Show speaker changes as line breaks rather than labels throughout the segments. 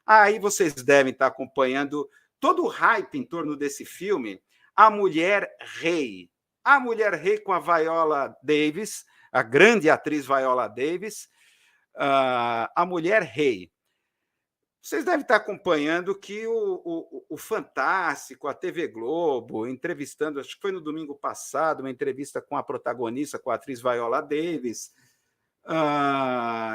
Aí vocês devem estar acompanhando todo o hype em torno desse filme, A Mulher Rei. A Mulher Rei com a Viola Davis, a grande atriz Viola Davis, A Mulher Rei. Vocês devem estar acompanhando que o Fantástico, a TV Globo, entrevistando, acho que foi no domingo passado, uma entrevista com a protagonista, com a atriz Viola Davis,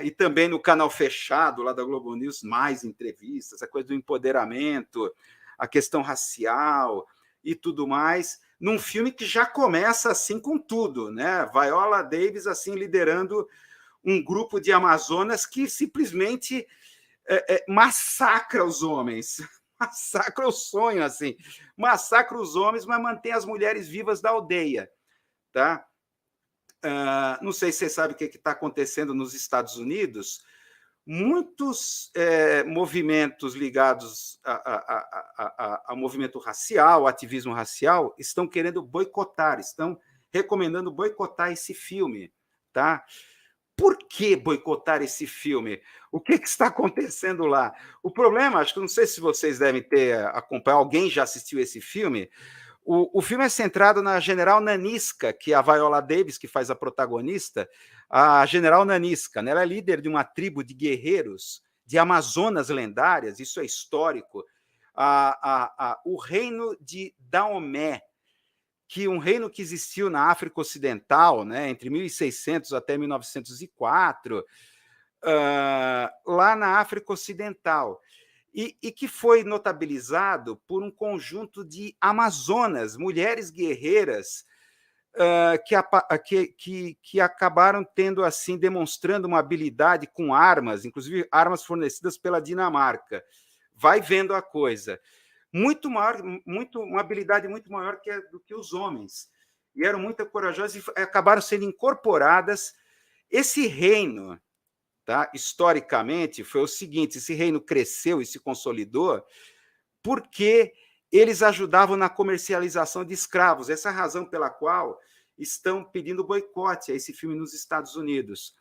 e também no canal fechado lá da Globo News, mais entrevistas, a coisa do empoderamento, a questão racial e tudo mais, num filme que já começa assim com tudo, né? Viola Davis assim liderando um grupo de Amazonas que simplesmente massacra os homens, massacra o sonho, assim, massacra os homens, mas mantém as mulheres vivas da aldeia, tá? Não sei se você sabe o que está acontecendo nos Estados Unidos. Muitos movimentos ligados ao movimento racial, ao ativismo racial, estão querendo boicotar, estão recomendando boicotar esse filme, tá? Por que boicotar esse filme? O que está acontecendo lá? O problema, acho que não sei se vocês devem ter acompanhado, alguém já assistiu esse filme. O filme é centrado na General Nanisca, que é a Viola Davis, que faz a protagonista, a General Nanisca, né? Ela é líder de uma tribo de guerreiros, de Amazonas lendárias, isso é histórico, o reino de Daomé, que um reino que existiu na África Ocidental, né, entre 1600 até 1904, lá na África Ocidental, e que foi notabilizado por um conjunto de amazonas, mulheres guerreiras, que acabaram tendo assim demonstrando uma habilidade com armas, inclusive armas fornecidas pela Dinamarca. Vai vendo a coisa. Muito maior, uma habilidade muito maior do que os homens. E eram muito corajosas e acabaram sendo incorporadas. Esse reino, tá, historicamente, foi o seguinte: esse reino cresceu e se consolidou porque eles ajudavam na comercialização de escravos. Essa é a razão pela qual estão pedindo boicote a esse filme nos Estados Unidos.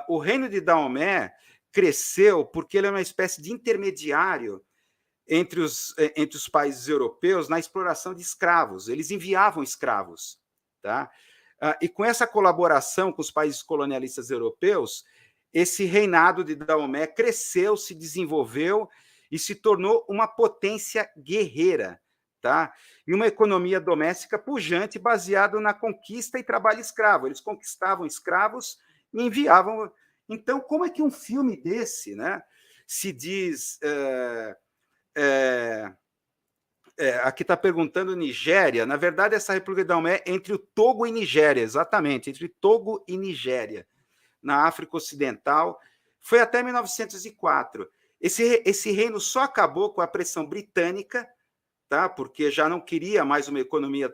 O reino de Daomé cresceu porque ele é uma espécie de intermediário entre os países europeus na exploração de escravos. Eles enviavam escravos. Tá? E com essa colaboração com os países colonialistas europeus, esse reinado de Daomé cresceu, se desenvolveu e se tornou uma potência guerreira. Tá? E uma economia doméstica pujante baseada na conquista e trabalho escravo. Eles conquistavam escravos e enviavam. Então, como é que um filme desse, né, se diz... aqui está perguntando Nigéria. Na verdade, essa República de Daomé é entre o Togo e Nigéria, exatamente, entre Togo e Nigéria, na África Ocidental. Foi até 1904. Esse reino só acabou com a pressão britânica, tá? Porque já não queria mais uma economia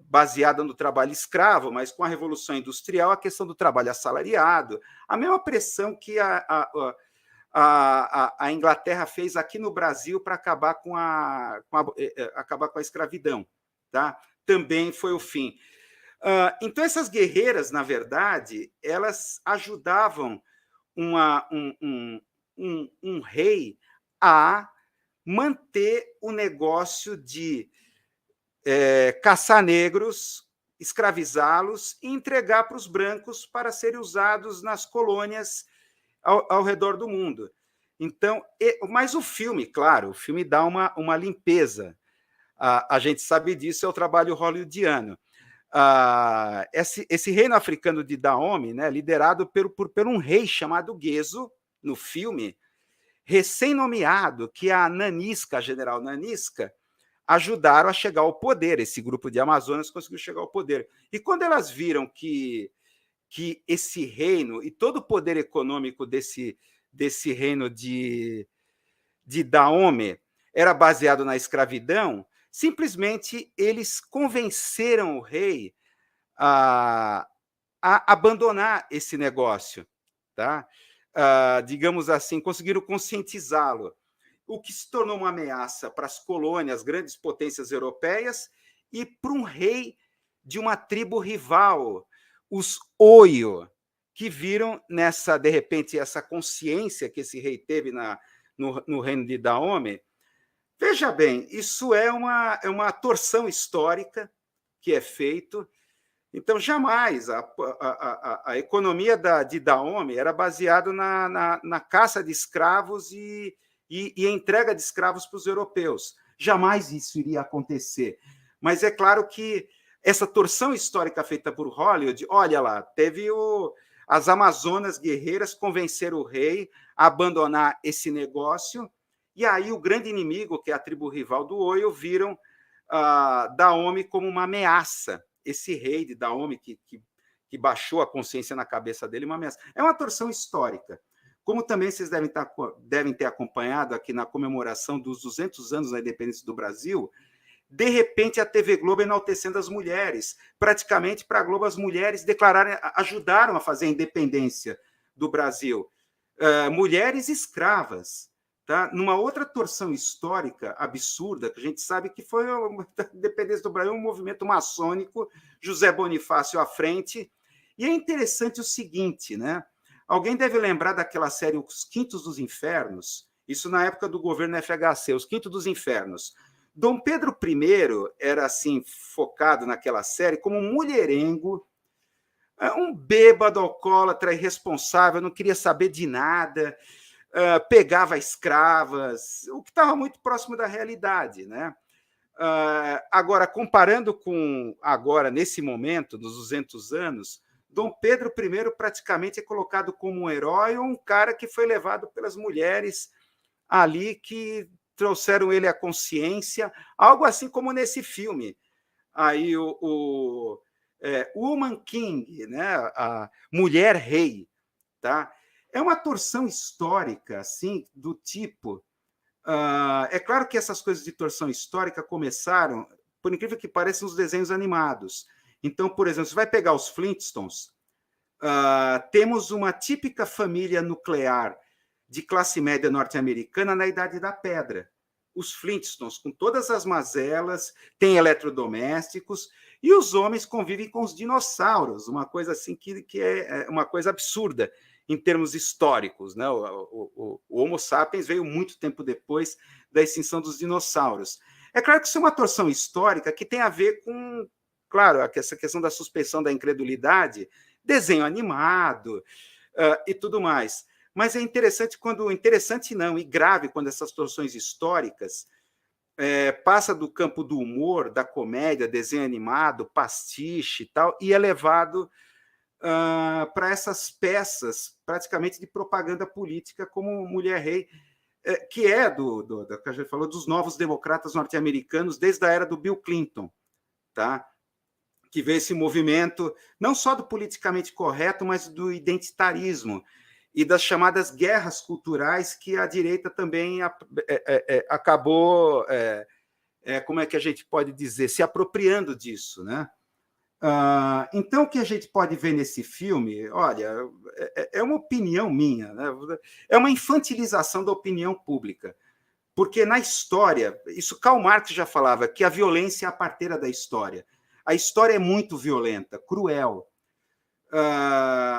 baseada no trabalho escravo, mas com a Revolução Industrial, a questão do trabalho assalariado, a mesma pressão que a Inglaterra fez aqui no Brasil para acabar com a escravidão. Tá? Também foi o fim. Então, essas guerreiras, na verdade, elas ajudavam um rei a manter o negócio de caçar negros, escravizá-los e entregar para os brancos para serem usados nas colônias ao redor do mundo. Então, mas o filme, claro, o filme dá uma limpeza. A gente sabe disso, é o trabalho hollywoodiano. Esse reino africano de Dahomey, né, liderado por um rei chamado Gezo, no filme, recém-nomeado, que a Nanisca, a general Nanisca, ajudaram a chegar ao poder. Esse grupo de Amazonas conseguiu chegar ao poder. E quando elas viram que esse reino e todo o poder econômico desse reino de Dahomey era baseado na escravidão, simplesmente eles convenceram o rei a abandonar esse negócio. Tá? Digamos assim, conseguiram conscientizá-lo, o que se tornou uma ameaça para as colônias, grandes potências europeias, e para um rei de uma tribo rival, os Oyo, que viram nessa, de repente, essa consciência que esse rei teve no reino de Dahomey. Veja bem, isso é uma torção histórica que é feito. Então, jamais a economia de Dahomey era baseada na caça de escravos e entrega de escravos para os europeus. Jamais isso iria acontecer. Mas é claro que essa torção histórica feita por Hollywood, olha lá, teve as Amazonas guerreiras convenceram o rei a abandonar esse negócio, e aí o grande inimigo, que é a tribo rival do Oyo, viram Dahomey como uma ameaça. Esse rei de Dahomey que baixou a consciência na cabeça dele, uma ameaça. É uma torção histórica. Como também vocês devem ter acompanhado aqui na comemoração dos 200 anos da independência do Brasil, de repente a TV Globo enaltecendo as mulheres. Praticamente, para a Globo, as mulheres ajudaram a fazer a independência do Brasil. Mulheres escravas. Tá? Numa outra torção histórica absurda, que a gente sabe que foi a independência do Brasil, um movimento maçônico, José Bonifácio à frente. E é interessante o seguinte, né? Alguém deve lembrar daquela série Os Quintos dos Infernos, isso na época do governo FHC, Os Quintos dos Infernos. Dom Pedro I era assim focado naquela série como um mulherengo, um bêbado, alcoólatra, irresponsável, não queria saber de nada, pegava escravas, o que estava muito próximo da realidade, né? Agora, comparando com agora, nesse momento, dos 200 anos, Dom Pedro I praticamente é colocado como um herói ou um cara que foi levado pelas mulheres ali que trouxeram ele à consciência, algo assim como nesse filme. Aí Woman King, né? A Mulher Rei, tá? É uma torção histórica, assim, do tipo. É claro que essas coisas de torção histórica começaram, por incrível que pareça, nos desenhos animados. Então, por exemplo, você vai pegar os Flintstones, temos uma típica família nuclear de classe média norte-americana na Idade da Pedra. Os Flintstones, com todas as mazelas, têm eletrodomésticos, e os homens convivem com os dinossauros, uma coisa assim que é uma coisa absurda em termos históricos, né? O Homo sapiens veio muito tempo depois da extinção dos dinossauros. É claro que isso é uma torção histórica que tem a ver com, claro, essa questão da suspensão da incredulidade, desenho animado e tudo mais. Mas é interessante e grave quando essas torções históricas passa do campo do humor, da comédia, desenho animado, pastiche e tal, e é levado para essas peças praticamente de propaganda política como Mulher Rei, que é que a gente falou dos novos democratas norte-americanos desde a era do Bill Clinton, tá? Que vê esse movimento não só do politicamente correto, mas do identitarismo e das chamadas guerras culturais que a direita também acabou, como é que a gente pode dizer, se apropriando disso, né? Então, o que a gente pode ver nesse filme, olha, é uma opinião minha, né? É uma infantilização da opinião pública, porque na história, isso Karl Marx já falava, que a violência é a parteira da história. A história é muito violenta, cruel.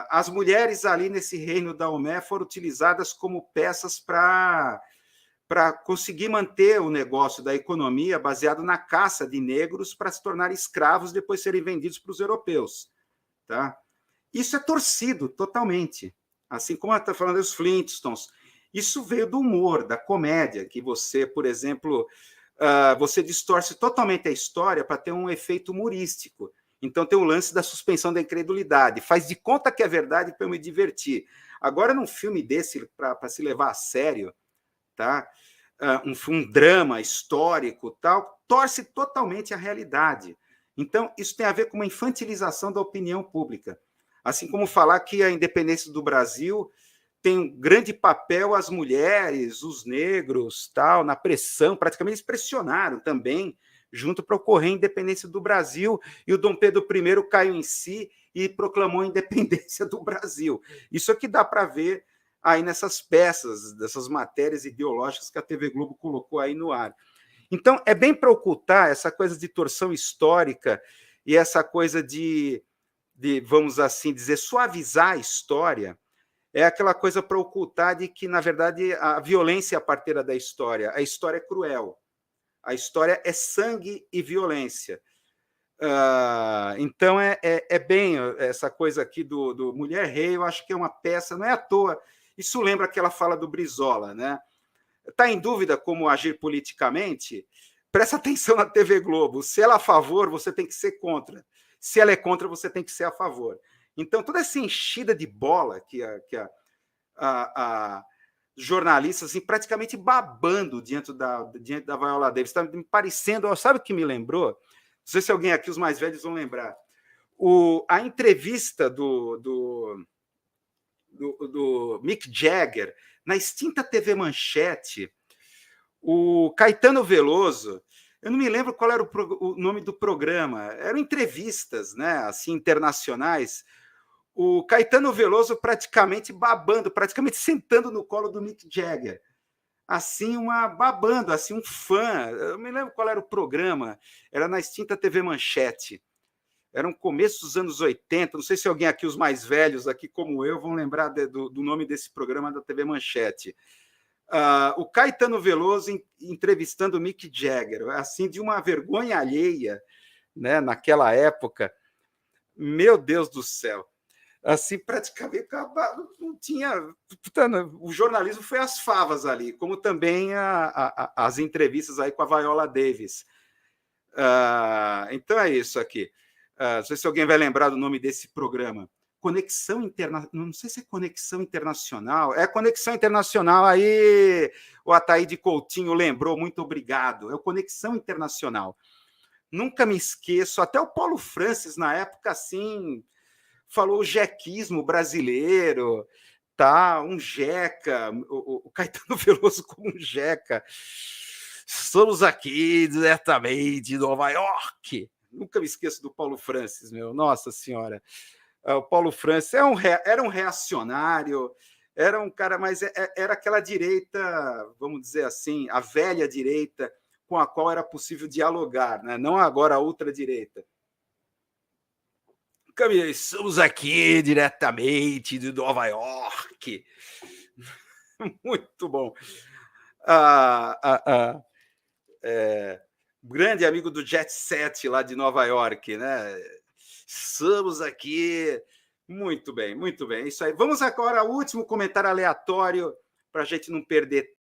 As mulheres ali nesse reino da Omé foram utilizadas como peças para conseguir manter o negócio da economia baseado na caça de negros para se tornarem escravos, depois serem vendidos para os europeus. Tá? Isso é torcido totalmente. Assim como está falando dos Flintstones. Isso veio do humor, da comédia, que você, por exemplo, você distorce totalmente a história para ter um efeito humorístico. Então tem o lance da suspensão da incredulidade. Faz de conta que é verdade para eu me divertir. Agora, num filme desse, para se levar a sério, tá? Um drama histórico, tal, torce totalmente a realidade. Então, isso tem a ver com uma infantilização da opinião pública. Assim como falar que a independência do Brasil tem um grande papel as mulheres, os negros, tal, na pressão, praticamente eles pressionaram também, junto para ocorrer a independência do Brasil, e o Dom Pedro I caiu em si e proclamou a independência do Brasil. Isso é que dá para ver aí nessas peças, dessas matérias ideológicas que a TV Globo colocou aí no ar. Então, é bem para ocultar essa coisa de torção histórica e essa coisa de vamos assim dizer, suavizar a história, é aquela coisa para ocultar de que, na verdade, a violência é a parteira da história. A história é cruel. A história é sangue e violência. Então, é bem essa coisa aqui do Mulher Rei, eu acho que é uma peça, não é à toa. Isso lembra aquela fala do Brizola, né? Está em dúvida como agir politicamente? Presta atenção na TV Globo. Se ela é a favor, você tem que ser contra. Se ela é contra, você tem que ser a favor. Então, toda essa enchida de bola que a jornalistas assim, praticamente babando diante da Viola Davis, está me parecendo, sabe o que me lembrou? Não sei se alguém aqui, os mais velhos, vão lembrar. A entrevista do Mick Jagger na extinta TV Manchete, o Caetano Veloso, eu não me lembro qual era o nome do programa, eram entrevistas, né, assim, internacionais, o Caetano Veloso praticamente babando, praticamente sentando no colo do Mick Jagger, assim, babando, assim, um fã, eu me lembro qual era o programa, era na extinta TV Manchete, era um começo dos anos 80, não sei se alguém aqui, os mais velhos aqui como eu, vão lembrar do nome desse programa da TV Manchete. O Caetano Veloso entrevistando o Mick Jagger, assim, de uma vergonha alheia, né, naquela época. Meu Deus do céu. Assim, praticamente não tinha. O jornalismo foi às favas ali, como também as entrevistas aí com a Viola Davis. Então é isso aqui. Não sei se alguém vai lembrar do nome desse programa. Conexão Internacional, não sei se é Conexão Internacional, é Conexão Internacional, aí o Ataíde Coutinho lembrou, muito obrigado, é o Conexão Internacional. Nunca me esqueço, até o Paulo Francis, na época, assim, falou o jequismo brasileiro, tá? Um jeca, o Caetano Veloso como um jeca. Estamos aqui diretamente de Nova York. Nunca me esqueço do Paulo Francis, meu, nossa senhora. O Paulo Francis era um reacionário, era um cara, mas era aquela direita, vamos dizer assim, a velha direita com a qual era possível dialogar, né? Não agora a ultradireita. Camila, estamos aqui diretamente de Nova York. Muito bom. Grande amigo do Jet Set lá de Nova York, né? Estamos aqui. Muito bem, muito bem. Isso aí. Vamos agora ao último comentário aleatório para a gente não perder